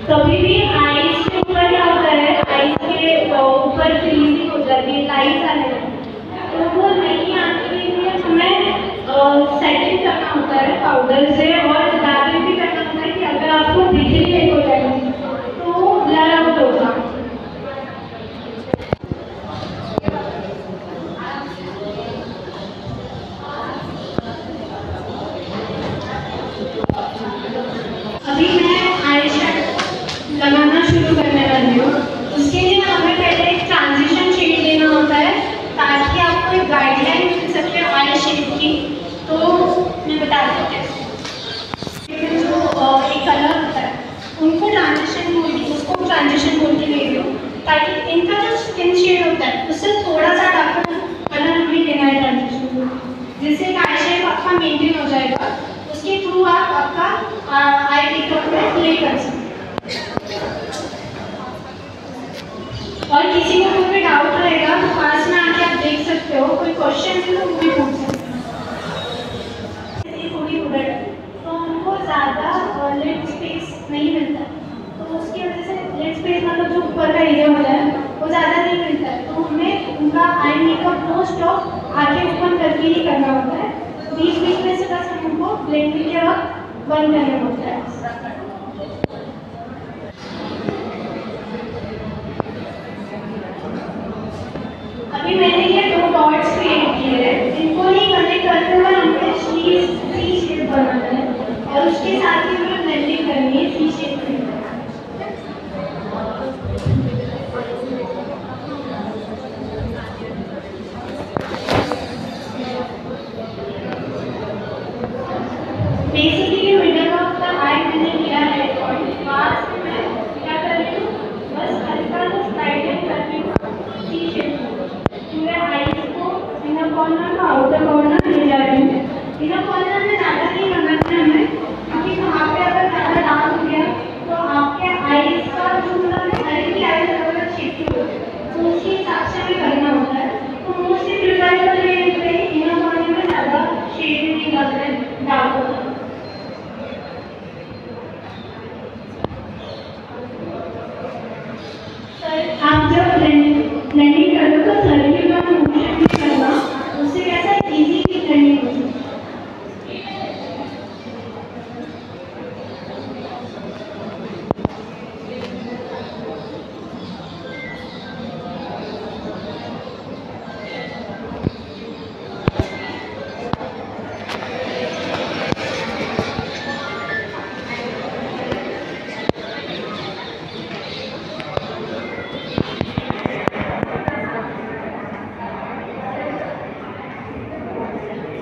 कभी भी आईज के ऊपर क्या होता है, आईज के ऊपर फ्रीजिंग हो जाती है, लाइट्स आने लगती है, तो वो नहीं आने के लिए हमें सेटिंग करना होता है पाउडर से, और दावे भी करना होता है कि अगर आपको बिजली एक हो जाएगी तो ब्लर आउट होगा। अभी मैं आई शेड लगाना शुरू करने वाली हूँ। उसके लिए हमें पहले एक ट्रांजिशन शेड लेना होता है ताकि आपको एक गाइडलाइन मिल सके आई शेड की। तो मैं बता देती हूँ, जो एक कलर होता है उनको ट्रांजिशन बोल के, उसको ट्रांजिशन बोल के ले रही हूँ, ताकि इनका जो स्किन शेड होता है उससे थोड़ा सा डार्क कलर हमें लेना है ट्रांजिशन, जिससे एक आई शेड आपका मेंटेन हो जाएगा। उसके थ्रू आप आपका आई मेकअप में प्ले कर सकते हैं। और किसी को कोई भी डाउट रहेगा तो पास में आके आप देख सकते हो, कोई क्वेश्चन है तो वो भी पूछ सकते हैं। थोड़ी उड़ट तो उनको ज़्यादा लिड स्पेस नहीं मिलता, तो उसकी वजह से लिड स्पेस मतलब जो ऊपर का एरिया होता है वो ज़्यादा नहीं मिलता है, तो हमें उनका आई मेकअप मोस्ट ऑफ आगे ओपन करके ही करना होता है। बीच बीच में से बस हमको ब्लेंडिंग के वक्त बंद करना होता है। अभी मैंने ये 2 डॉट्स क्रिएट किए हैं, इनको ही कनेक्ट करते हुए हमें सी शेप बनाना है, और उसके साथ ही हमें ब्लेंडिंग करनी है सी शेप में। बेसिकली मिडल ऑफ द आई मैंने किया है, और पास में मैं क्या कर रही हूँ, बस हल्का सा स्लाइडिंग कर रही हूँ सी शेप में। पूरे आईज को इनर कॉर्नर का आउटर कॉर्नर ले जा रही हूँ। इनर कॉर्नर में ज़्यादा नहीं लगाना है हमें, क्योंकि वहाँ पे अगर ज़्यादा डार्क हो गया तो आपके आईज का जो मतलब हर की आईज अलग अलग शेप की होती है, तो उसके हिसाब से हमें करना होता है। तो मोस्टली प्रिफर करते हैं इनर कॉर्नर में ज़्यादा शेड नहीं करते हैं डार्क होता है। आप जब ब्लेंडिंग करो तो सर्कुलर मोशन भी करना, उससे कैसा इजी भी ब्लेंडिंग हो जाए।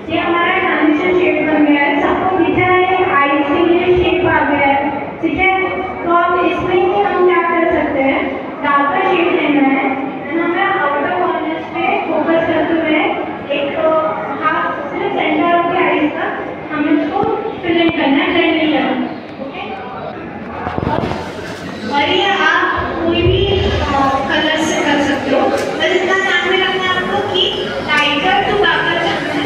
ये हमारा ट्रांजिशन शेप बन गया है, सबको दिख रहा है आईज के लिए शेप आ गया है, ठीक है। तो अब इसमें ही हम क्या कर सकते हैं, डार्कर शेड लेना है, हमें आउटर कॉर्नर्स पे फोकस करते हुए एक हाफ से सेंटर ऑफ द आईज तक हमें उसको फिल इन करना है, ब्लेंड नहीं करना, ओके। और ये आप कोई भी कलर से कर सकते हो, बस इतना ध्यान में रखना है आपको कि लाइटर टू डार्कर करना है,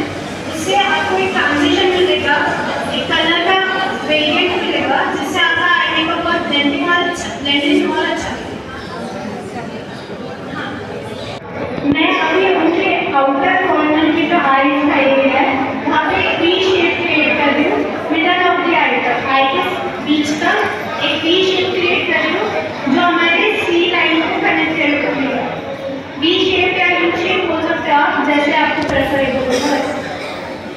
इससे आपको एक ट्रांजिशन मिलेगा, एक कलर का वेरिएंट मिलेगा, जिससे आपका आई मेकअप और ब्लेंडिंग और अच्छा। हाँ, मैं अभी उनके आउटर कॉर्नर की जो आईज का एरिया है वहाँ पे एक वी शेप क्रिएट कर रही हूँ, मिडल ऑफ द आई तक, आई के बीच तक एक वी शेप क्रिएट कर रही हूँ जो हमारे सी लाइन को कनेक्टेड करेगा। वी शेप या यू शेप हो सकता है जैसे आपको प्रेफरेबल हो।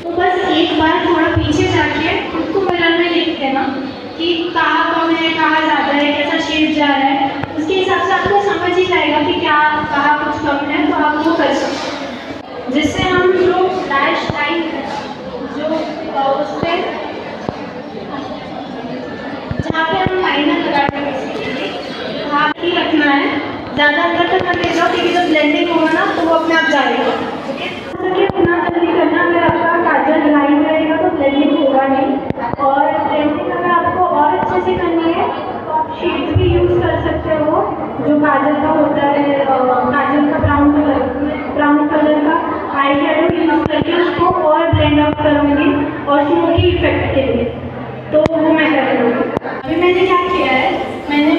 तो बस एक बार थोड़ा पीछे जाके खुद को मिरर में देख लेना कि कहाँ कम है, कहाँ ज़्यादा है, कैसा शेप जा रहा है, उसके हिसाब से आपको समझ ही जाएगा कि क्या कहाँ कुछ कम है, तो आप वो कर सकते हैं। जिससे हम जो फ्लैश लाइन जो उस पर जहाँ पे हम लाइनर लगाते हैं वहाँ ही रखना है, ज़्यादा अंदर तक मत ले जाओ, क्योंकि जब ब्लेंडिंग होगा ना तो वो अपने आप जाएगा, ओके। इतना जल्दी करना, अगर आपका काजल ड्राई रहेगा तो ब्लेंडिंग होगा नहीं, और ब्लेंडिंग अगर आपको और अच्छे से करनी है तो आप शेड्स भी यूज़ कर सकते हो, जो काजल का होता है, काजल का ब्राउन कलर का आई शेडो यूज़ करके उसको और ब्लेंड आउट करूँगी और स्मोकी इफेक्ट के लिए, तो वो मैं कर रही हूँ। अभी मैंने क्या किया है, मैंने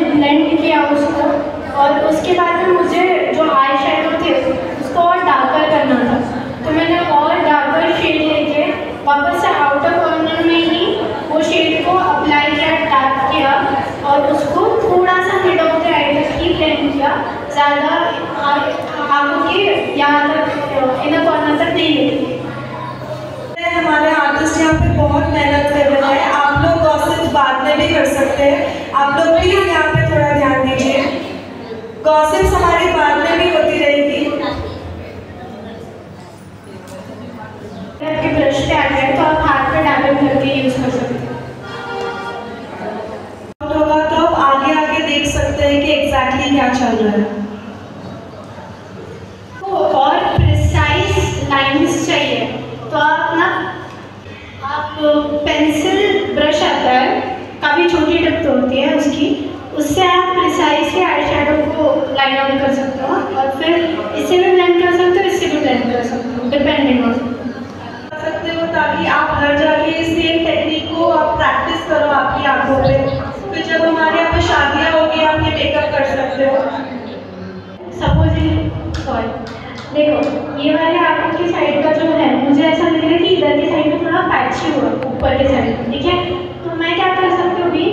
और उसके बाद में मुझे जो आई शेडो थे उसको और डार्कर करना था, तो मैंने और डार्कर शेड लेके वापस से आउटर कॉर्नर में ही वो शेड को अप्लाई किया, टैप किया और उसको थोड़ा सा मिड ऑफ द आई तक ही ब्लेंड किया, ज़्यादा आंखों के यहाँ तक इनर कॉर्नर तक नहीं लेती। हमारे आर्टिस्ट यहाँ पे बहुत मेहनत कर रहे हैं, आप लोग गॉसिप बाद में भी कर सकते हैं, आप लोग प्लीज यहाँ पे थोड़ा ध्यान दीजिए। गॉसिप्स हमारी बाद में भी होती रहेगी। आपके ब्रश पे आ गया तो आप हाथ पे डैबिंग करके यूज कर सकते हैं। होगा तो आप आगे आगे देख सकते हैं कि एग्जैक्टली क्या चल रहा है। और प्रिसाइज लाइंस चाहिए तो आप पेंसिल ब्रश आता है, काफ़ी छोटी टिप होती है उसकी, उससे आप प्रिसाइज के आई शेडो को लाइन आउट कर सकते हो और फिर इससे भी ब्लेंड कर सकते हो, इससे भी ब्लेंड कर सकते हो, डिपेंडिंग ऑन सकते हो, ताकि आप घर जाके सेम टेक्निक को आप प्रैक्टिस करो आपकी आंखों पे, फिर जब हमारे यहाँ पे शादियाँ होगी आप ये मेकअप कर सकते हो। सॉरी देखो, ये वाले आंखों की साइड का जो है मुझे ऐसा लग रहा है कि इधर की साइड में थोड़ा पैची हुआ ऊपर के साइड में, ठीक है, तो मैं क्या कर सकती हूँ, अभी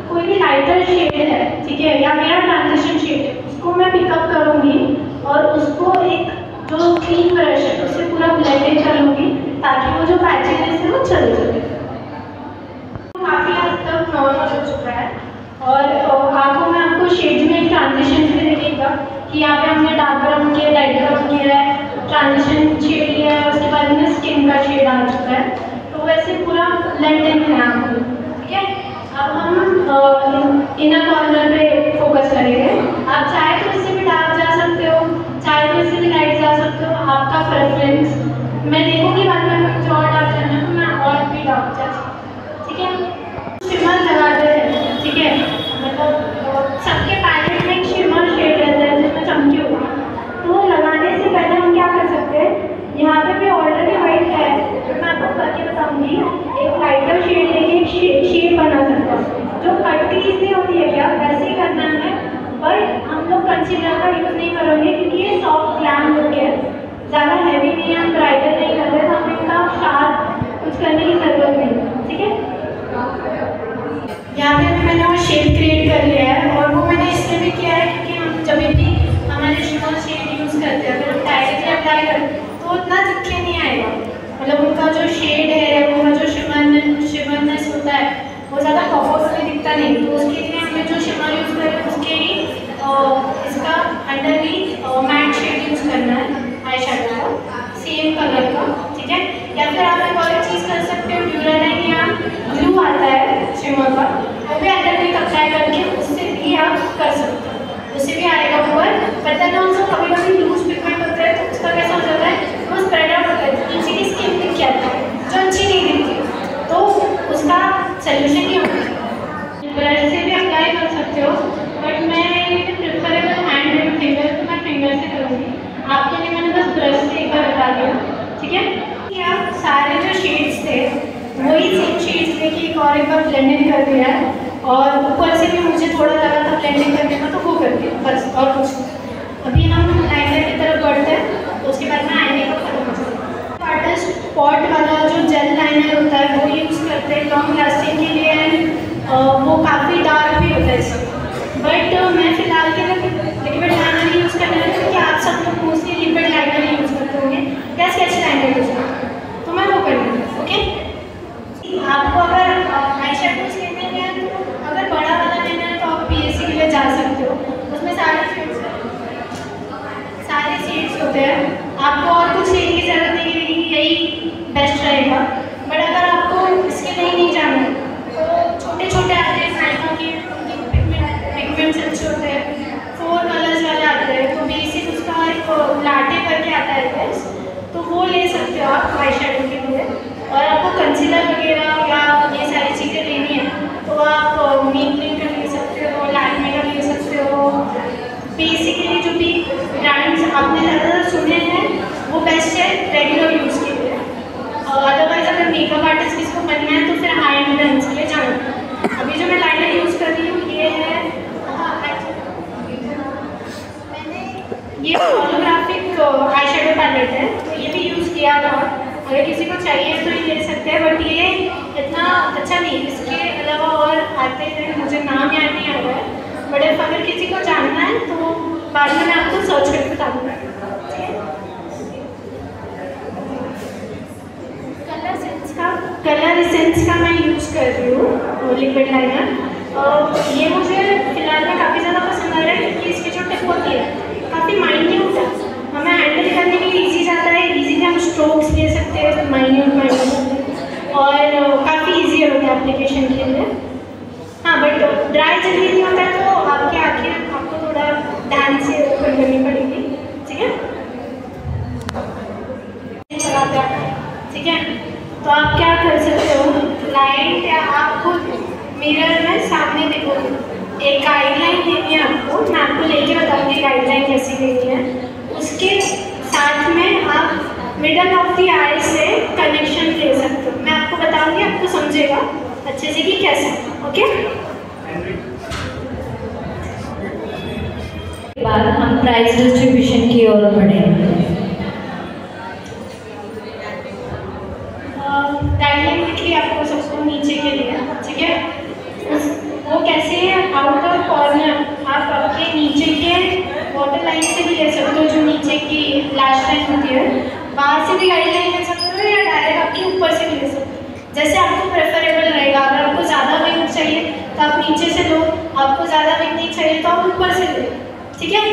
कोई भी लाइटर शेड है, ठीक है, या मेरा ट्रांजिशन शेड है, उसको मैं पिकअप करूँगी और उसको एक जो क्लीन ब्रश है उससे पूरा ब्लेंडिंग कर लूँगी ताकि वो जो पैचेस है वो चले जाए। काफ़ी हद तक नॉर्मल हो चुका है और आंखों में आपको शेड में एक ट्रांजिशन भी दिखेगा कि यहाँ पे हमने डार्क ब्राउन किया, लाइट ब्राउन किया है, ट्रांजिशन शेड लिया है, उसके बाद में स्किन का शेड आ चुका है, तो वैसे पूरा ब्लेंडिंग है आंखों में, ठीक है। अब हम इनर कॉर्नर पे फोकस करेंगे। आप चाहे तो इससे भी डार्क जा सकते हो, चाहे तो इससे भी लाइट जा सकते हो, आपका प्रेफरेंस। मैं देखूँगी बाद में मुझे और डार्क जाना है तो मैं और भी डार्क जा सकती हूँ, ठीक है। शिमर लगाते हैं, ठीक है, मतलब सबके पैलेट में एक शिमर शेड रहता है जिसमें चमकी होती है, तो वो लगाने से पहले हम क्या कर सकते हैं, यहाँ पे भी ऑलरेडी वाइट है तो मैं आपको करके बताऊँगी, एक लाइटर शेड लेके एक शेड बना सकता हूँ, जो कट्टीज नहीं होती है क्या वैसे ही करना है, बट हम लोग कंसीलर का यूज़ नहीं करेंगे क्योंकि ये सॉफ्ट ग्लैम लुक है, ज़्यादा हैवी नहीं है, हम ब्राइडल नहीं कर रहे, तो हमें इतना शार्प कुछ करने की ज़रूरत नहीं, ठीक है। यहाँ पे मैंने वो शेड क्रिएट कर लिया है और वो मैंने इसलिए भी किया है क्योंकि हम जब भी हमारे शिमर शेड यूज़ करते हैं, अगर हम डायरेक्टली अप्लाई करें तो उतना दिखने नहीं आएगा, मतलब उनका जो शेड है, उनका जो शिमरनेस होता है वो ज़्यादा प्रॉपरली दिखता नहीं, तो उसके लिए हमें जो शिमर यूज़ करें उसके ही इसका अंडर ही मैट शेड यूज़ करना है आई शेडो का, सेम कलर का, ठीक है। या फिर आप एक और चीज़ कर सकते हो, ड्यूरालाइन या ग्लू आता है शिमर का, वो भी अंडर में अप्लाई करके उससे भी आप कर सकते हो, उससे भी आएगा ऊपर। बट देन ऑल्सो कभी कभी लूज पिगमेंट होता है तो उसका कैसा हो जाता है, वो स्प्रेड आउट होता है, तो नीचे की स्किन दिख जाता है जो अच्छी नहीं दिखती, तो उसका सोल्यूशन ही होता है, ब्रश से भी अप्लाई कर सकते हो, बट मैं प्रेफरेबल हैंड एंड फिंगर, तो मैं फिंगर से करूँगी, आपके लिए मैंने बस ब्रश से एक बार बता दिया, ठीक है। कि आप सारे जो शेड्स थे वही सेम शेड्स लेके एक बार ब्लेंडिंग कर दिया है और ऊपर से भी मुझे थोड़ा लगा था ब्लेंडिंग करने का, तो वो कर दिया बस, और कुछ नहीं। अभी हम लाइनर की तरफ बढ़ते हैं, तो उसके बाद में आईने को खत्म कर सकते हैं। आर्टिस्ट पॉट वाला जो जेल लाइनर होता है वो यूज़ करते हैं लॉन्ग लास्टिंग के लिए, एंड वो काफ़ी डार्क भी होता है इसमें, बट मैं फिलहाल के लिए लिक्विड लाइनर यूज़ कर रही हूँ क्योंकि आप सब लोग मोस्टली लिक्विड लाइनर यूज़ करते होंगे या स्केच लाइनर यूज़ करते हैं, तो मैं वो कर रही हूँ, ओके। आपको अगर आई शेडोज लेने हैं तो अगर बड़ा वाला लेना है तो आप PSC के लिए जा सकते हो, उसमें सारे शेड्स होते हैं, आपको और कुछ लेने की ज़रूरत नहीं है, यही बेस्ट रहेगा। बट अगर आपको इसके लिए नहीं जाना है तो छोटे छोटे आते हैं साइकों के, पिगमेंट्स अच्छे होते हैं, 4 कलर्स वाले आते हैं, तो बेसिक उसका एक लाटे करके आता है बस, तो वो ले सकते हो आप आई शेडो के लिए। और आपको कंसीलर वगैरह या ये सारी चीज़ें लेनी है तो आप मेबलिन का ले सकते हो, लैक्मे का ले सकते हो, बेसिकली जो भी ब्रांड्स आपने ज़्यादातर सुने हैं वो बेस्ट है रेगुलर यूज़ के लिए। अदरवाइज अगर मेकअप आर्टिस्ट किसको बनना है तो फिर हाई एंड ब्रांड्स के लिए जाना। अभी जो मैं लाइनर यूज़ कर रही हूँ ये है ये होलोग्राफिक आई शेडो पैलेट है, तो ये भी यूज़ किया था। अगर किसी को चाहिए तो ये ले सकते हैं, बट ये इतना अच्छा नहीं। इसके अलावा और आते हैं, मुझे नाम याद नहीं आ रहा है, बट अगर किसी को जानना है तो बाद में मैं आपको सर्च करके बता दूँगा। कलर एसेंस का मैं यूज़ कर रही हूँ लिक्विड लाइनर। ये मुझे फिलहाल में काफ़ी ज़्यादा पसंद आ रहा है, क्योंकि इसकी जो टिप होती है काफ़ी माइन्यूट है, हमें हैंडल करने के लिए ईजी जाता है। ईजीली हम स्ट्रोक्स ले सकते हैं माइन्यूट और काफ़ी ईजी होता है एप्लीकेशन के लिए। हाँ, बट ड्राई जल्दी नहीं होता है, तो आपके आँखें आपको थोड़ा ध्यान से ओपन करनी पड़ेगी, ठीक है। ठीक है, तो आप क्या कर सकते हो, लाइट या आप खुद मिरर में सामने देखो, एक गाइडलाइन देनी है आपको, मैं आपको लेके बताऊंगी गाइडलाइन कैसी देनी है। उसके साथ में आप मिडल ऑफ द आई से कनेक्शन ले सकते हो। मैं आपको बताऊंगी, आपको समझेगा अच्छे से कि कैसे। ओके, बाद हम प्राइस डिस्ट्रीब्यूशन की ओर बढ़ेंगे। गाइडलाइन लिख ली आपको सबको नीचे के लिए, ठीक है। वो कैसे है, आउटर कॉर्नर आप आपके नीचे के वाटर लाइन से भी ले सकते हो, जो नीचे की लैश लाइन होती है, बाहर से भी गाइडलाइन ले सकते हो, या डायरेक्ट आपके ऊपर से भी ले सकते हो, जैसे आपको प्रेफरेबल रहेगा। अगर आपको ज़्यादा विंग चाहिए तो आप नीचे से लो, आपको ज़्यादा विंग नहीं चाहिए तो आप ऊपर से लो, ठीक है।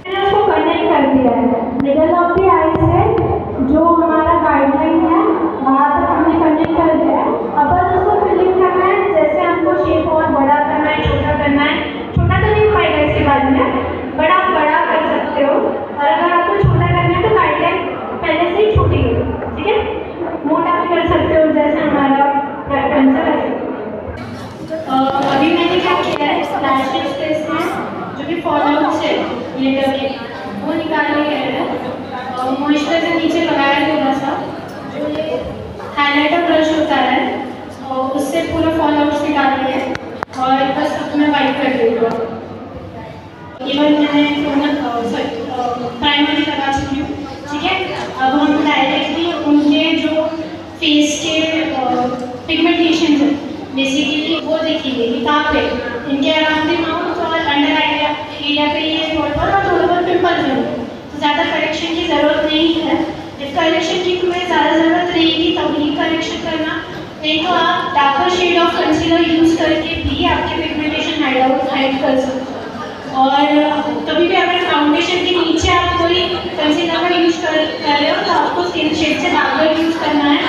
मैंने उसको कनेक्ट कर दिया है मिडल ऑफ द आई से, जो हमारा गाइडलाइन है वहाँ तक हमने कनेक्ट कर दिया है। अब बस उसको फिलिंग करना है, जैसे हमको शेप और बड़ा करना है, छोटा करना है। छोटा तो नहीं पाएगा इसके बाद में, बट आप बड़ा कर सकते हो, और अगर आपको छोटा करना है तो गाइडलाइन पहले से ही छोटी है, ठीक है। मोटा भी कर सकते हो, जैसे हमारा प्रेफरेंस है वैसे। अभी मैंने क्या किया है, लैशेस पे इसमें जो भी फॉलोअप्स है लेटर के वो निकाल लिए हैं, मॉइस्चराइजर नीचे लगाया थोड़ा सा, जो ये हाइलाइटर ब्रश होता है और उससे पूरा फॉलोअप्स निकाल लिए, और बस अब मैं वाइप कर देगा। इवन मैंने प्राइमरी लगा चुकी हूँ, ठीक है। अब हम डायरेक्टली उनके जो फेस के पिगमेंटेशन है बेसिकली वो देखेंगे कि कहाँ पे इनके अराउंड द माउथ और अंडर आई एरिया पे ये थोड़ा बहुत पिंपल्स हैं, तो ज़्यादा करेक्शन की ज़रूरत नहीं है। जब करेक्शन की तुम्हें ज़्यादा ज़रूरत रहेगी तब ही करेक्शन करना, नहीं तो आप darker shade of concealer use करके भी आपके पिगमेंटेशन हाइड कर सकते हो। और कभी भी अगर फाउंडेशन के नीचे आप कोई कंसीलर का यूज़ कर रहे हो तो आपको स्किन शेड से डार्कर यूज़ करना है,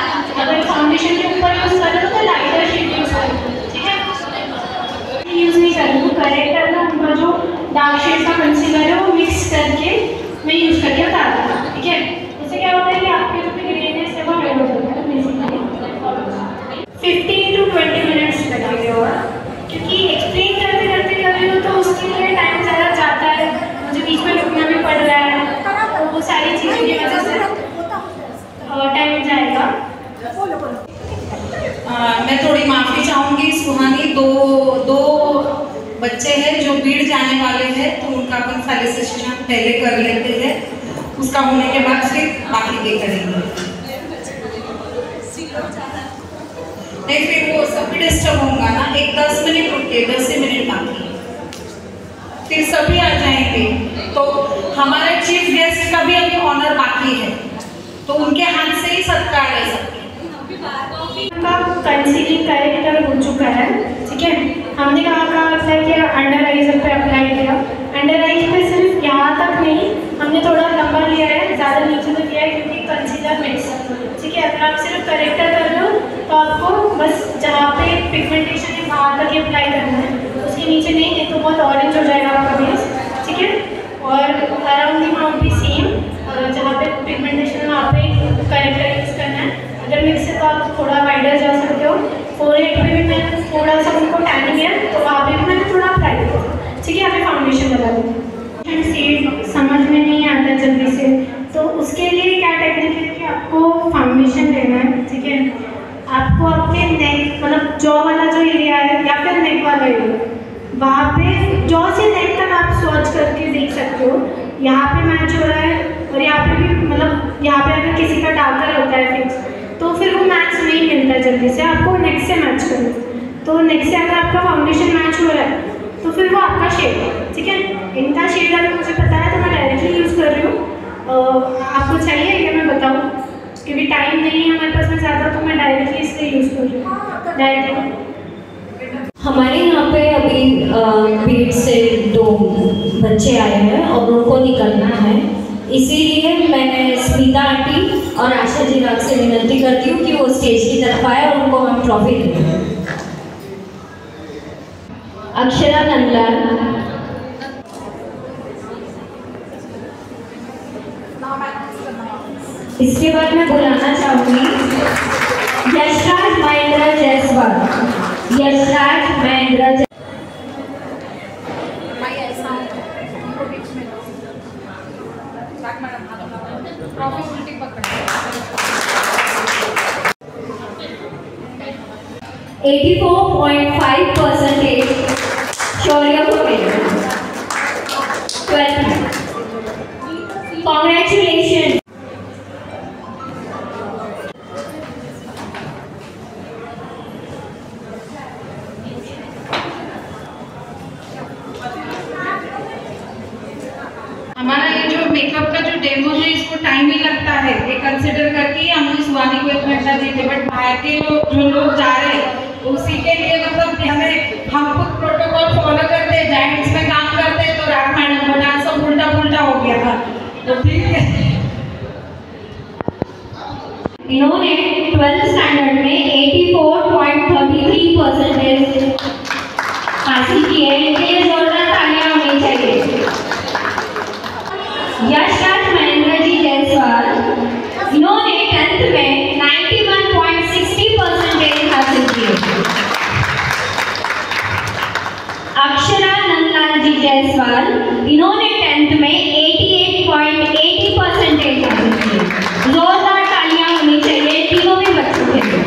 अगर फाउंडेशन के ऊपर यूज़ कर रहे हो तो लाइटर शेड यूज़ करो, ठीक है। यूज़ नहीं कर रही हूँ, करेक्टर में उनका जो डार्क शेड का कंसीलर है वो मिक्स करके मैं यूज़ करके बता रहा हूँ, ठीक है। इससे क्या होता है कि आपके जो भी ग्रेनेस है वो हाइड हो जाता है बेसिकली। 15 to 20 मिनट्स लगेंगे, और क्योंकि एक्सप्लेन करते करते कर रही हूँ तो उसके लिए टाइम ज़्यादा जाता है, मुझे बीच में रुकना भी पड़ रहा है, तो वो सारी चीज़ों की वजह से टाइम जाएगा। मैं थोड़ी माफ़ी चाहूँगी सुहानी, दो बच्चे हैं जो बीड़ जाने वाले हैं, तो उनका अपन फेलिसिटेशन पहले कर लेते हैं, उसका होने के बाद फिर बाकी के करेंगे। नहीं फिर वो सभी डिस्टर्ब होगा ना, एक 10 मिनट रुके, 10 मिनट बाकी, फिर सभी आ जाएंगे। तो हमारे चीफ गेस्ट का भी अभी ऑनर बाकी है, तो उनके हाथ से ही सत्कार ले सकते हैं। कंसीलिंग करेक्टर हो चुका है, ठीक है। हमने कहाँ अप्लाई किया, अंडर आइज पे अप्लाई किया। अंडर आइज पे सिर्फ यहाँ तक नहीं, हमने थोड़ा लंबा लिया है, ज़्यादा नीचे तक लिया है क्योंकि कंसीलर मिक्स, ठीक है। अगर आप सिर्फ करेक्टर कर रहे हो तो आपको बस जहाँ पे पिगमेंटेशन है वहाँ तक ही अप्लाई करना है, उसके नीचे नहीं तो बहुत ऑरेंज हो जाएगा आपका बेस, ठीक है। और अराउंड द माउथ भी सेम, जहाँ पे पिगमेंटेशन है वहाँ पे करेक्टर यूज़ करना है। अगर मिक्स है तो आप थोड़ा वाइडर जा सकते हो। फोरहेड पे भी मैंने थोड़ा सा उनको टैनिंग है तो वहाँ पे भी मैंने थोड़ा अप्लाई किया, ठीक है। अभी फाउंडेशन लगा दूँ, शेड समझ में नहीं आता जल्दी से, तो उसके लिए क्या टेक्निक है कि आपको फाउंडेशन लेना है, ठीक है। आपको आपके नेक मतलब जॉ वाला जो एरिया है या फिर नेक वाला एरिया वहाँ पे जॉ से नेक तक आप स्वॉच करके देख सकते हो, यहाँ पे मैच हो रहा है और यहाँ पे भी, मतलब यहाँ पे अगर किसी का डार्कर होता है फिक्स तो फिर वो मैच नहीं मिलता जल्दी से, आपको नेक से मैच करना। तो नेक से अगर आपका फाउंडेशन मैच हो रहा है तो फिर वो आपका शेड है, ठीक है। इनका शेड अगर मुझे पता है तो मैं डायरेक्टली यूज़ कर रही हूँ। आपको चाहिए कि मैं बताऊँ? क्योंकि टाइम नहीं है हमारे पास में ज़्यादा, तो मैं डायरेक्टली इससे यूज़ कर रही हूँ डायरेक्टली। हमारे यहाँ पे अभी बीट से 2 बच्चे आए हैं और उनको निकलना है, इसीलिए मैंने स्मिता आंटी और आशा जी राग से विनती करती हूँ कि वो स्टेज की तरफ आए और उनको हम ट्रॉफी दें। अक्षरा नंदलाल, इसके बाद मैं बुलाना चाहूँगी यशराज महेंद्र जायसवाल। यशराज महेंद्र $84.5 शौर्य पटेल, 12th। Congratulations. हमारा ये जो मेकअप का जो डेमो है, इसको टाइम ही लगता है, ये कंसिडर करके हम इस वानी को 1 घंटा देते। बट बाहर के जो लोग जा रहे हैं उसी के लिए मतलब हम खुद प्रोटोकॉल फॉलो करते हैं, जाइंट्स में काम करते हैं, तो राग मैडम का डांस सब उल्टा पुल्टा हो गया था, तो ठीक है। इन्होंने 12th स्टैंडर्ड में 84.33% हासिल किए हैं, इनके लिए जोरदार तालियां होनी चाहिए। यशराज महेंद्र जी जायसवाल, इन्होंने 10th में 91.60% हासिल किए। अक्षरा नंदलाल जी जायसवाल, इन्होंने 10th में 88.80% हासिल किए। जोरदार तालियां होनी चाहिए तीनों भी बच्चों के लिए।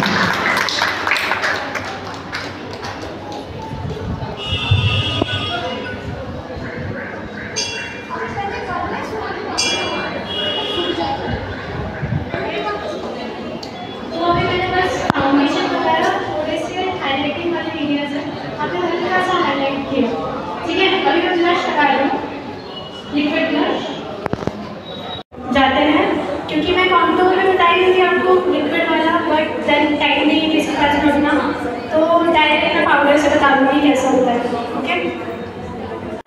तो अभी मैंने बस फाउंडेशन वगैरह थोड़े से हाईलाइटिंग वाले एरियाज हैं, अभी हल्का सा हाईलाइट किया, ठीक है। अभी मैं ब्लश लगा रही हूँ, लिक्विड ब्लश जाते हैं, क्योंकि मैं कॉन्टूर में बताई थी आपको लिक्विड वाला, बट देन टाइम नहीं है किसी पास में उतना, तो डायरेक्ट मैं पाउडर से बता दूँगी कैसा होता है, ओके।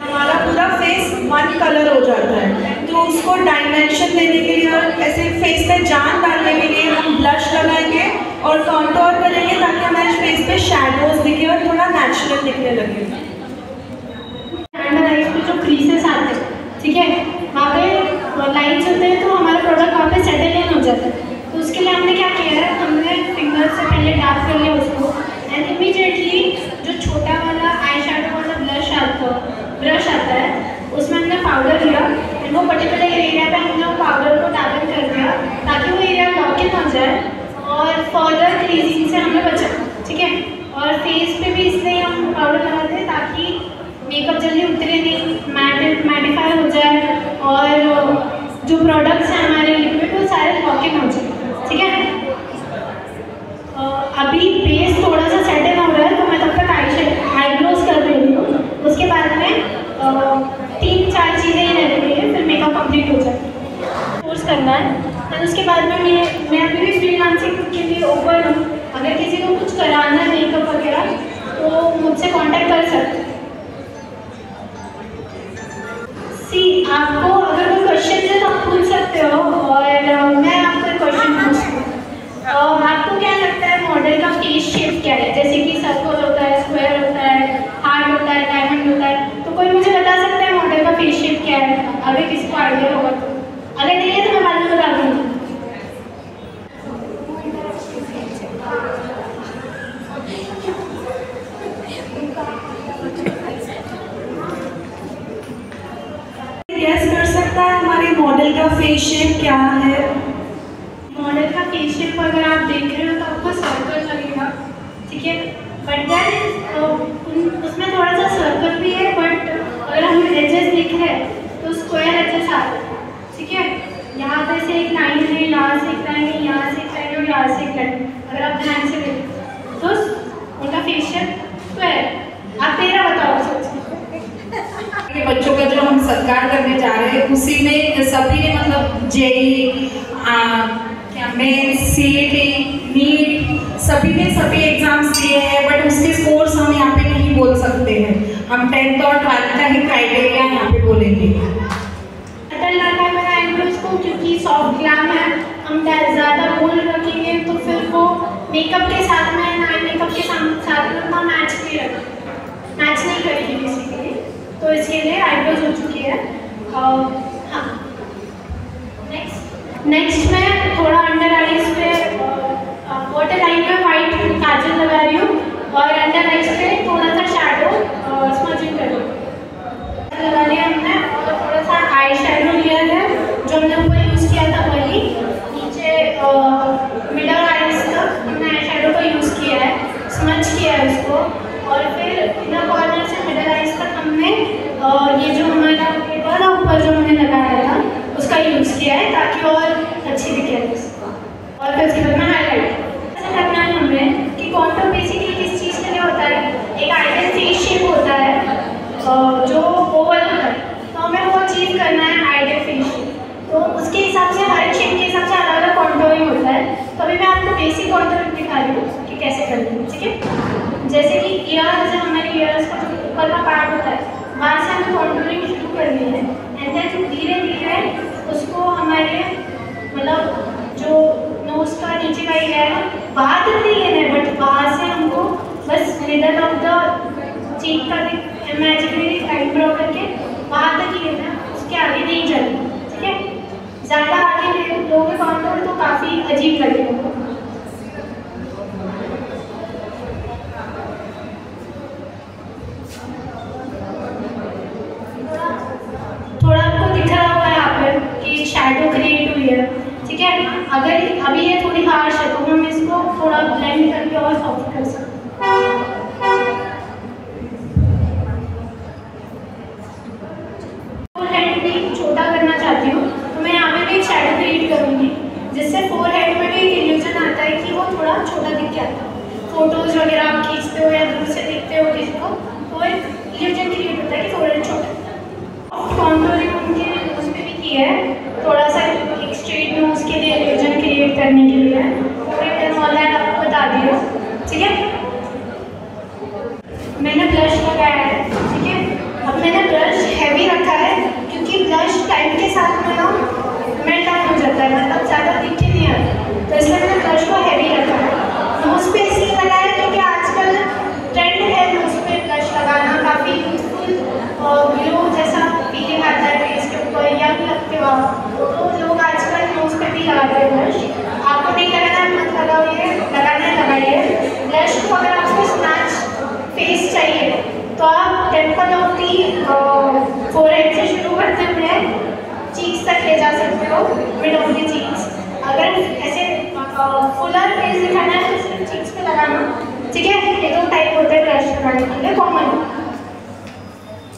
हमारा पूरा फेस 1 कलर हो जाता है, तो उसको डायमेंशन देने के लिए और ऐसे फेस में जान डालने के लिए हम ब्लश लगाएंगे और कॉन्टोर करेंगे ताकि हमारे फेस पे शैडोज दिखे और थोड़ा नेचुरल दिखने लगे। अंडर आइज पे जो क्रीसेस आते हैं, ठीक है, वहाँ पे लाइन्स होते हैं, तो हमारा प्रोडक्ट वहाँ पे सेटल इन हो जाता है। तो उसके लिए हमने क्या किया है, हमने फिंगर से पहले डार्क कर लिया उसको, एंड इमीडिएटली जो छोटा वाला आई शैडो वाला ब्रश आता है उसमें हमने पाउडर लिया, एंड वो पर्टिकुलर एरिया पे हमने वो पाउडर को डार्कन कर दिया ताकि वो एरिया लॉक इन हो जाए और फर्दर क्रीजिंग से हमें बचा, ठीक है। और फेस पे भी इसलिए हम पाउडर लगाते हैं ताकि मेकअप जल्दी उतरे नहीं, मैटिफाई हो जाए और जो प्रोडक्ट्स हैं हमारे लिक्विड वो सारे लॉक इन हो जाए, ठीक है। अभी बेस थोड़ा सा सेटल हो रहा है, तो मैं तब तक आईब्रोज कर रही हूँ। उसके बाद में 3-4 चीज़ें ही रहती हैं, फिर मेकअप कंप्लीट हो जाए। कोर्स करना है, और उसके बाद में मैं अभी भी फ्रीलांसिंग के लिए ओपन हूँ। अगर किसी को कुछ कराना है मेकअप वगैरह तो मुझसे कांटेक्ट कर सकते हैं। आपको अगर कोई क्वेश्चन है तो आप पूछ सकते हो, और मैं आपको एक क्वेश्चन पूछती हूँ। आपको क्या लगता है मॉडल का फेस शेप क्या है? जैसे कि सर्कल होता है, स्क्वायर होता है, हार्ट होता है, डायमंड होता है, तो कोई मुझे बता सकता है मॉडल का फेस शेप क्या है? अगर किसी को आइडिया होगा तो, अगर नहीं है तो मैं बाद में बता दूँगी। गेस कर सकता है हमारे मॉडल का फेस शेप क्या है? मॉडल का फेस शेप अगर आप देख रहे हो तो आपको सर्कल लगेगा, ठीक है, बट देन उसमें थोड़ा सा सर्कल से एक लड़की, अगर आप ध्यान से देखें तो उनका फेशियल तो है। आप मेरा बताओ सोच के बच्चों का जो हम सत्कार करने जा रहे हैं उसी में सभी ने मतलब जेई क्या मेंस सीईटी नीट सभी ने सभी एग्जाम्स दिए हैं, बट उसके स्कोर्स हम यहाँ पे नहीं बोल सकते हैं। हम 10th और 12th का ही क्राइटेरिया यहाँ पे बोलेंगे। अटल लगा है मेरा आईब्रोज को, क्योंकि सॉफ्ट ग्लैम है, हम ज़्यादा बोल्ड रखेंगे तो फिर वो मेकअप के साथ में आई मेकअप के साथ में उतना मैच नहीं करेगी बेसिकली, तो इसके लिए आईब्रोज हो चुकी है। हाँ, नेक्स्ट मैं थोड़ा अंडर आईज पे वाटर लाइन पे वाइट काजल लगा रही हूँ और अंडर आईज पे थोड़ा सा शैडो स्मजिंग कर रही हूँ। लगा लिया हमने और थोड़ा सा आई शैडो लिया है जो हमने ऊपर यूज़ किया था, वही नीचे मिडल आईज तक हमने आई शैडो का यूज़ किया है, स्मज किया है उसको, और फिर इनर कॉर्नर से मिडल आईज तक हमने ये जो हमारा पेपर था ऊपर जो हमने लगाया था उसका यूज़ किया है ताकि और अच्छी दिखे। और फिर उसके बाद में हाईलाइट ऐसा करना है हमें कि कॉन्टूर बेसिकली किस चीज़ के लिए होता है, एक आइडियल फेस शेप होता है जो ओवल होता है, तो हमें वो अचीव करना है आइडियल फेस शेप, तो उसके हिसाब से हर शेप के हिसाब से अलग अलग कॉन्टूरिंग होता है। तो अभी मैं आपको बेसिक कॉन्टूरिंग दिखा रही हूँ कि कैसे करनी है, ठीक है। जैसे कि ईयर्स, हमारे ईयर्स का जो ऊपर का पार्ट होता है वहाँ से हमें कॉन्टूरिंग शुरू करनी है, एंड देन धीरे धीरे उसको हमारे मतलब जो नोज का नीचे का एरिया है वहाँ तक नहीं लेना है, बट वहाँ से हमको बस मिडल ऑफ द चीक का इमेजिनरी लाइन ड्रॉ करके वहाँ तक ही लेना है, उसके आगे नहीं जाना, ठीक है। ज़्यादा आगे लोगे कॉन्टूर तो काफ़ी अजीब लगेगा। थोड़ा आपको दिख रहा होगा यहाँ पर कि शैडो क्रिएट हुई है, ठीक है। अगर अभी ये थोड़ी हार्श है तो हम इसको थोड़ा ब्लेंड करके और सॉफ्ट कर सकते हैं। फोरहेड भी छोटा करना चाहती हूँ तो मैं यहाँ पे भी एक शैडो क्रिएट करूँगी, जिससे फोरहेड में भी एक इल्यूजन आता है कि वो थोड़ा छोटा दिख के आता है। फोटोज वगैरह आप खींचते हो या दूर से देखते हो किसी को तो एक इल्यूजन क्रिएट होता है कि फोरहेड छोटा। कॉन्टूरिंग उनके नोज पे भी किया है, थोड़ा सा एक स्ट्रेट नोज के लिए इल्यूजन क्रिएट करने के लिए आपको बता दिया, ठीक है। मैंने ब्लश लगाया है, ठीक है। अब मैंने ब्लश हैवी रखा है क्योंकि ब्लश टाइम के साथ में ना मेल्ट डाउन हो जाता है, मतलब ज़्यादा दिख के नहीं आता, तो इसलिए मैंने ब्लश को हैवी रखा है। नोज पे इसलिए लगाया क्योंकि आजकल ट्रेंड है नोज पे ब्लश लगाना, काफ़ी यूथफुल ग्लो जैसा फीलिंग आता है फेस के ऊपर, यंग लगते हो आप, तो लोग आजकल नोज पे भी लगाते हैं ब्लश। आपको नहीं लगाना है मत लगाइए, लगाना है लगाइए ब्लश को। अगर आपको स्नैच फेस चाहिए तो आप टेम्पल ऑफ दी फोरहेड से शुरू करते हुए चीक्स तक ले जा सकते हो, मिड ऑफ दी चीक्स। अगर ऐसे फुलर फेस दिखाना है तो सिर्फ चीक्स पे लगाना, ठीक है। ये दो टाइप होते हैं ब्लश लगाने के लिए कॉमन।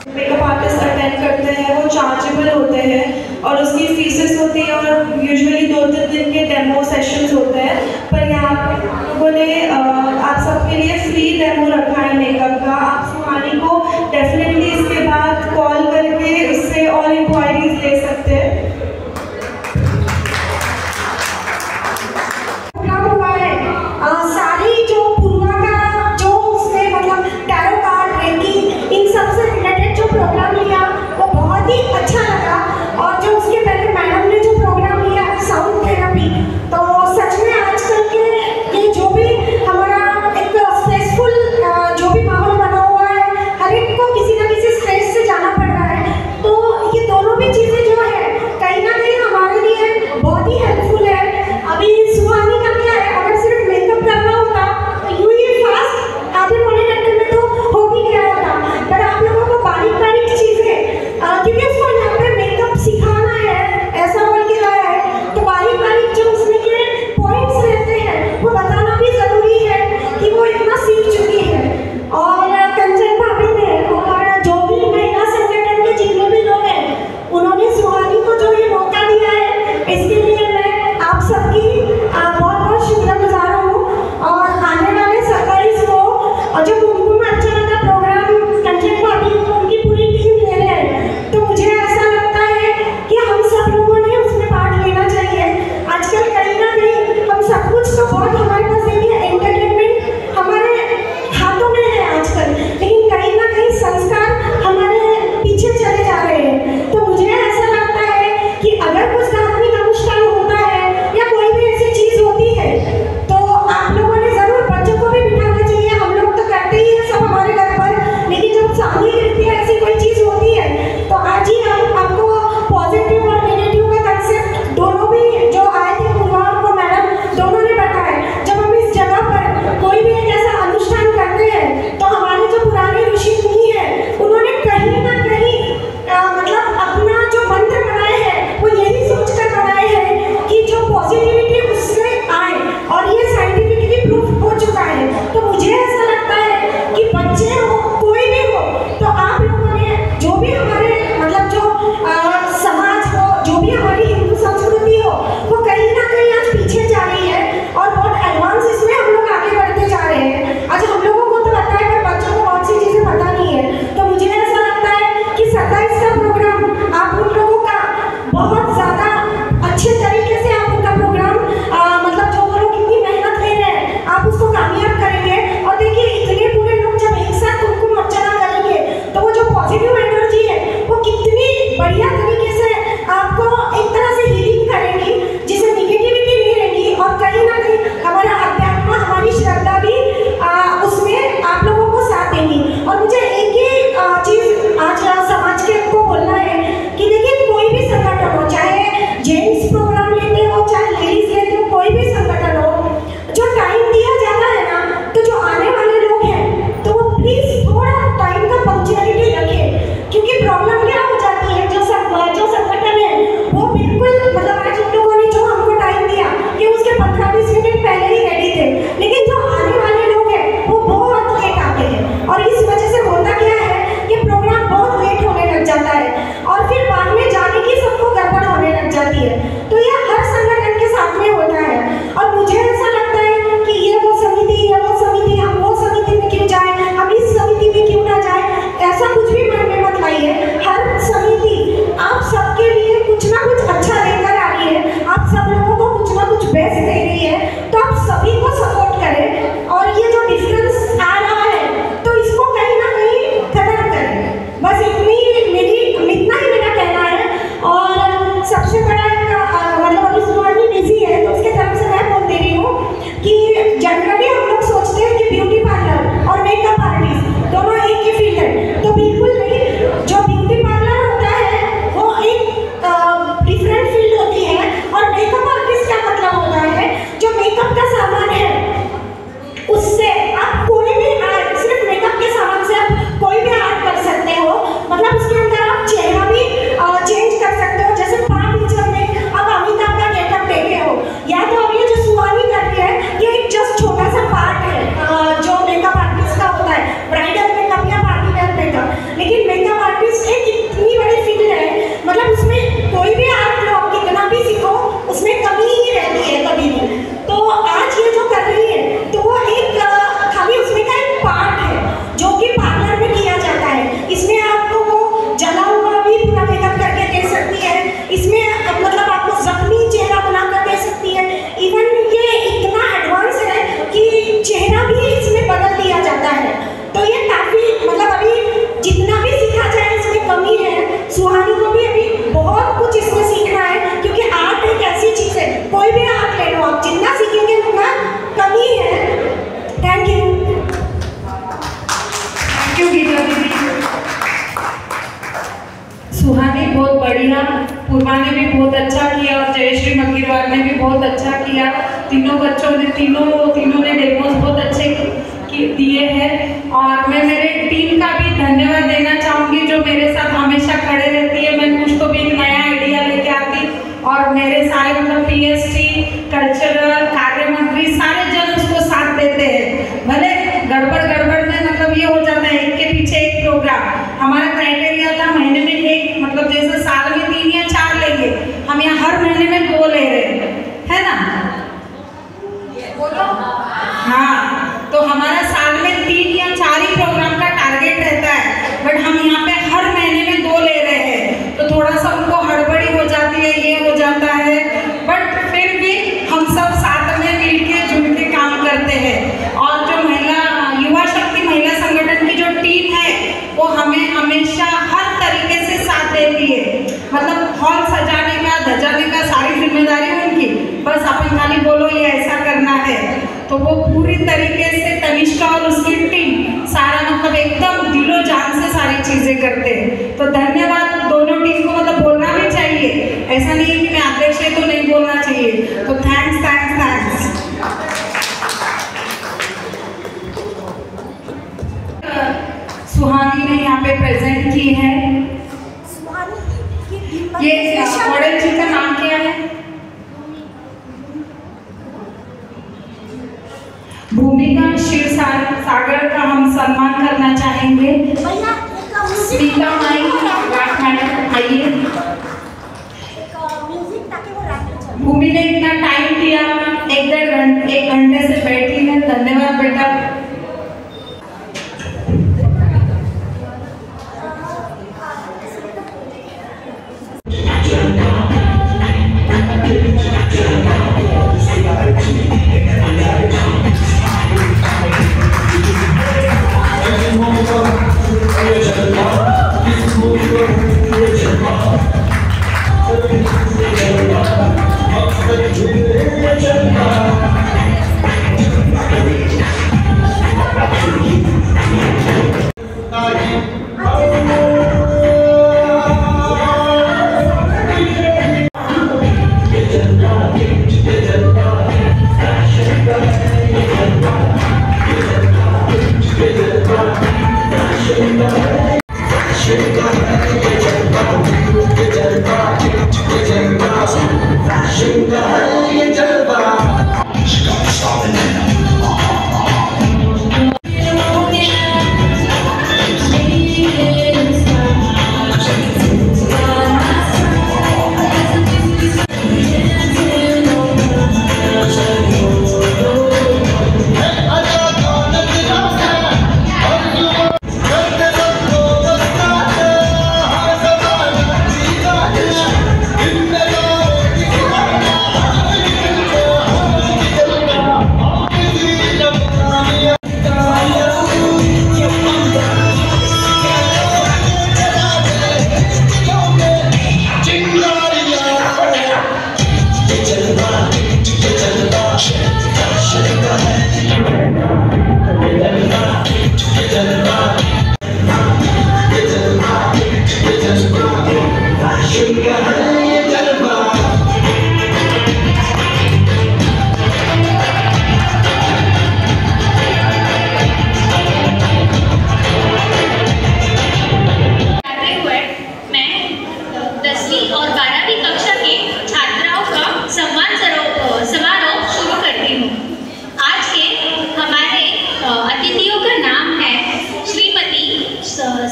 मेकअप आर्टिस्ट अटेंड करते हैं वो चार्जेबल होते हैं और उसकी फीसेस होती है और यूजुअली 2-3 दिन के डेमो सेशंस होते हैं, पर यहाँ पर हम लोगों ने आप सबके लिए फ्री डेमो रखा है मेकअप का। आप सुहानी को डेफिनेटली इसके बाद कॉल करके उससे और इंक्वायरीज ले सकते हैं। सारी जो पूर्वा का जो उसमें मतलब टैरो कार्ड रेटिंग इन सब से रिलेटेड जो प्रोग्राम लिया वो बहुत ही अच्छा लगा, और जो उसके पहले मैडम ने जो प्रोग्राम लिया साउंड थेरेपी, तो सच में आजकल के ये जो भी हमारा एक स्ट्रेसफुल जो भी माहौल बना हुआ बहुत बढ़िया, पूर्वा ने भी बहुत अच्छा किया और जयश्री मकीरवार ने भी बहुत अच्छा किया। तीनों बच्चों ने तीनों ने डेमोस बहुत अच्छे दिए हैं। और मैं मेरे टीम का भी धन्यवाद देना चाहूँगी जो मेरे साथ हमेशा खड़े रहती है। मैं कुछ तो भी एक नया आइडिया लेके आती और मेरे सारे मतलब पीएसटी, कल्चरल, कार्य मंत्री सारे जन उसको साथ देते हैं। भले गड़बड़ में मतलब ये हो जाता है एक के पीछे एक प्रोग्राम। हमारा क्राइटेरिया था महीने में एक, मतलब जैसे साल में 3 या 4 लेंगे, हम यहाँ हर महीने में 2 ले रहे हैं, है ना? बोलो हाँ। तो हमारा साल में 3 या 4 ही प्रोग्राम का टारगेट रहता है, बट हम यहाँ पे हर महीने में 2 ले रहे हैं। तो थोड़ा सा उनको हड़बड़ी हो जाती है, ये हो जाता है, बट फिर भी हम सब साथ में मिलके जुल के काम करते हैं। और जो युवा शक्ति महिला संगठन की जो टीम है वो हमें हमेशा हर तरीके से साथ देती है। मतलब हॉल सजाने का, धजाने का सारी जिम्मेदारी उनकी, बस अपन खाली बोलो ये ऐसा करना है, तो वो पूरी तरीके से तनिष्का और उसकी टीम सारा मतलब एकदम दिलो जान से सारी चीजें करते हैं। तो धन्यवाद दोनों टीम को, मतलब बोलना भी चाहिए, ऐसा नहीं है कि मैं अध्यक्ष है तो नहीं बोलना चाहिए। तो थैंक्स। सुहानी ने यहाँ पे प्रेजेंट की है। ये मॉडल जी का नाम क्या है? भूमिका क्षीर सागर का हम सम्मान करना चाहेंगे। स्पीकर मैडम आइए। भूमि ने इतना टाइम दिया, 1 घंटे से बैठी है, धन्यवाद बेटा।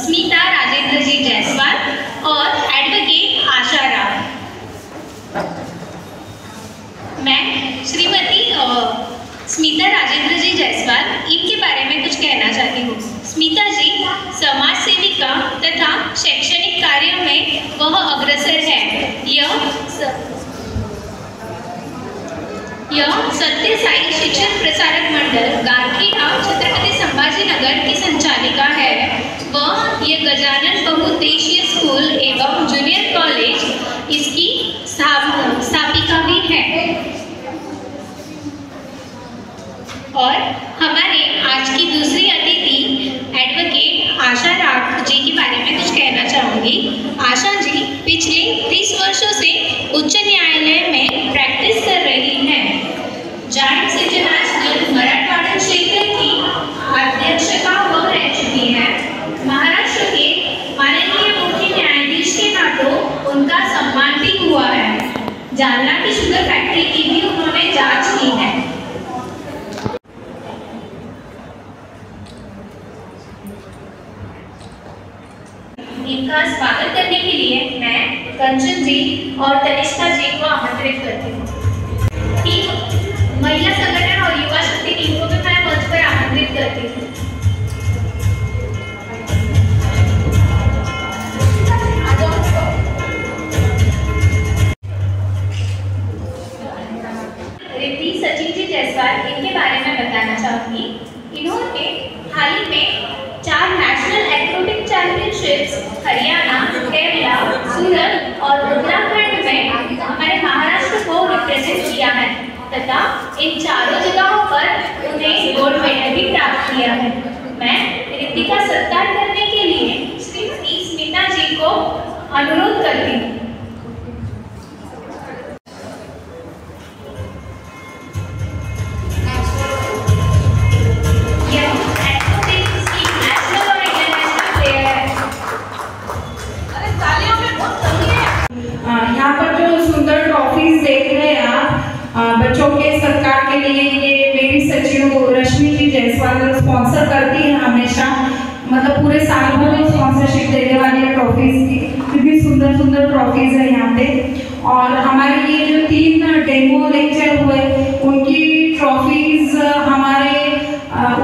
स्मिता राजेंद्र जी जायसवाल और एडवोकेट आशा राव। मैं श्रीमती स्मिता राजेंद्र जी जायसवाल इनके बारे में कुछ कहना चाहती हूँ। स्मिता जी समाज सेविका तथा शैक्षणिक कार्यों में वह अग्रसर है। यह सत्य साई शिक्षण प्रसारक मंडल गारखेड़ा छत्रपति संभाजीनगर की संचालिका है। वह ये गजानन बहुउद्देशीय स्कूल एवं जूनियर कॉलेज इसकी स्थापिका भी है। और हमारे आज की दूसरी अतिथि एडवोकेट आशा राव जी के बारे में कुछ कहना चाहूँगी। आशा जी जालना की शुगर फैक्ट्री की भी उन्होंने जांच की है। इनका स्वागत करने के लिए मैं कंचन जी और तनिष्का जी को आमंत्रित करती हूँ। टीम महिला संगठन और युवा शक्ति टीम को भी मैं मंच पर आमंत्रित करती हूँ। रिद्धि सचिन जी जायसवाल, इनके बारे में बताना चाहूँगी। इन्होंने हाल ही में 4 national athletic championships Haryana, Kerala, Surat और उत्तराखंड में हमारे महाराष्ट्र को रिप्रेजेंट किया है तथा इन चारों जगहों पर उन्हें गोल्ड मेडल भी प्राप्त किया है। मैं रिद्धि का सत्कार करने के लिए श्रीमती स्मिता जी को अनुरोध करती हूँ। यहाँ पर जो सुंदर ट्रॉफीज देख रहे हैं आप, बच्चों के सत्कार के लिए ये मेरी सचिव रश्मि जी जायसवाल स्पॉन्सर करती है हमेशा, मतलब पूरे साल भर स्पॉन्सरशिप देने वाली है ट्रॉफीज की। कितनी सुंदर सुंदर ट्रॉफीज है यहाँ पे। और हमारे ये जो 3 डेमो लेक्चर हुए उनकी ट्रॉफीज हमारे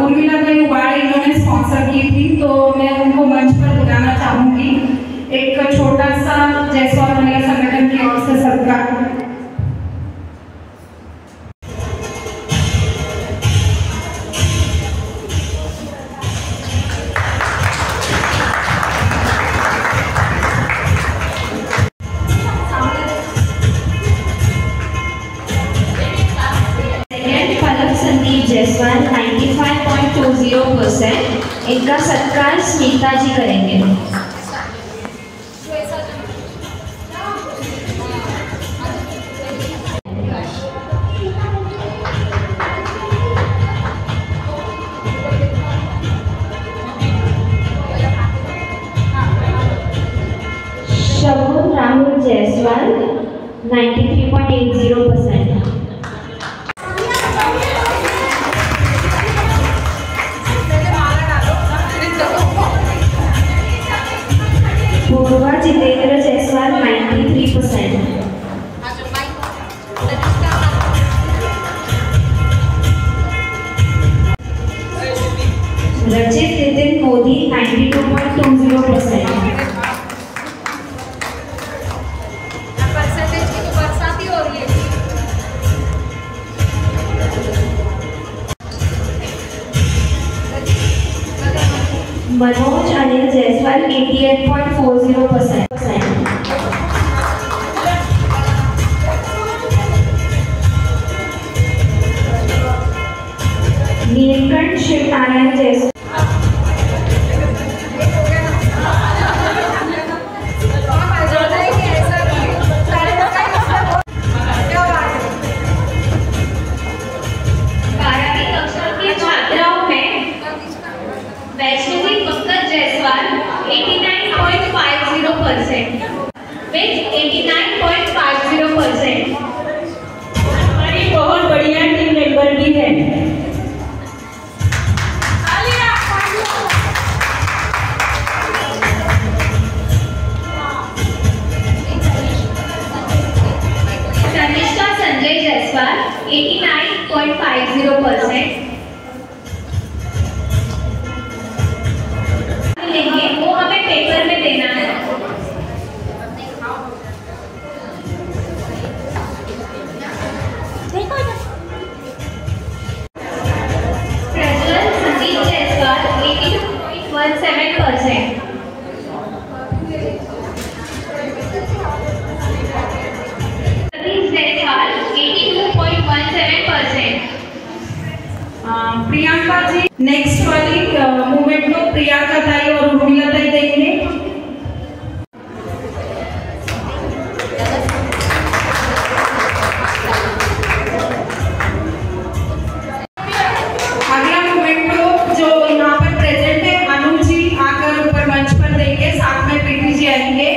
उर्मिला भाई उबाड़े इन्होंने स्पॉन्सर की थी, तो मैं उनको मंच पर बुलाना चाहूँगी। एक छोटा सा जायसवाल महिला संगठन की ओर से सत्कार। संदीप जायसवाल 95.20%, इनका सत्कार स्मिता जी करेंगे। शगुन राहुल जायसवाल 93.80%। पूर्वा जितेंद्र जायसवाल 93%। रचित नितिन मोदी 92.20%। मनोज अनिल जायसवाल 88.40%। नीलकंठ शिवनारायण जायसवाल with 89.50%। हमारी बहुत बढ़िया टीम मेंबर भी है। तनिष्का संजय जायसवाल 89.50%। लेंगे वो हमें पेपर में देना है। प्रज्वल संदीप जायसवाल 82.17%। सतीश जायसवाल 82.17%। प्रियंका जी नेक्स्ट वाली मूवमेंट को प्रियंका ताई और उर्मिला ताई देंगे। अगला मूवमेंट को जो यहाँ पर प्रेजेंट है अनु जी आकर ऊपर मंच पर देंगे, साथ में पीटी जी आएंगे।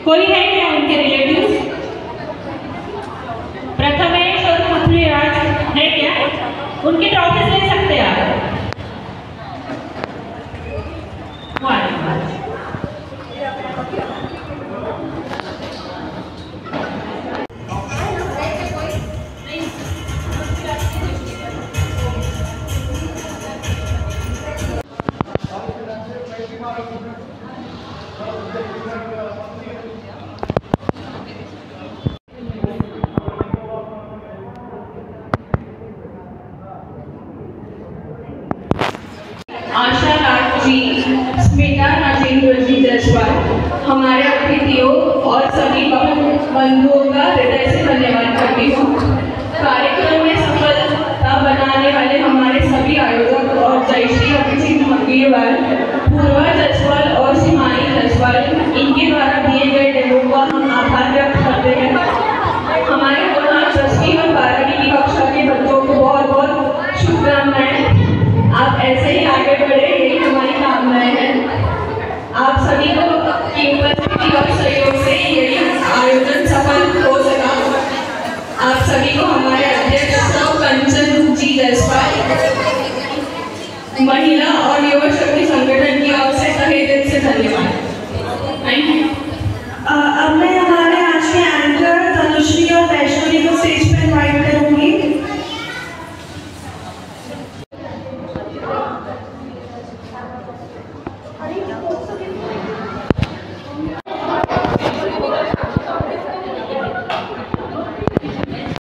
कोई है क्या उनके रिलेटिव? प्रथमेश और पृथ्वीराज है क्या? उनकी ट्रॉफी ले सकते हैं आप। आशा राज जी, स्मिता राजेंद्र जी जसवाल, हमारे अतिथियों और सभी बंधुओं का हृदय से धन्यवाद करती हूँ। कार्यक्रम में सफलता बनाने वाले हमारे सभी आयोजक और जयश्री अभिजीत मंगेवाल, पूर्वा जसवाल और सिमानी जसवाल, इनके द्वारा दिए गए डेमो का हम आभार व्यक्त करते हैं। हमारे पुनः 10वीं और 12वीं की कक्षा के बच्चों को बहुत बहुत शुभकामनाएं। आप ऐसे ही आगे बढ़े, यही हमारी कामनाएं हैं। आप सभी को की उपस्थिति और सहयोग से यही आयोजन सफल हो सका। आप सभी को हमारे अध्यक्ष कंचन जी जसवाल, महिला और युवा शक्ति संगठन की ओर से तहे दिल से धन्यवाद। Thank you. अब मैं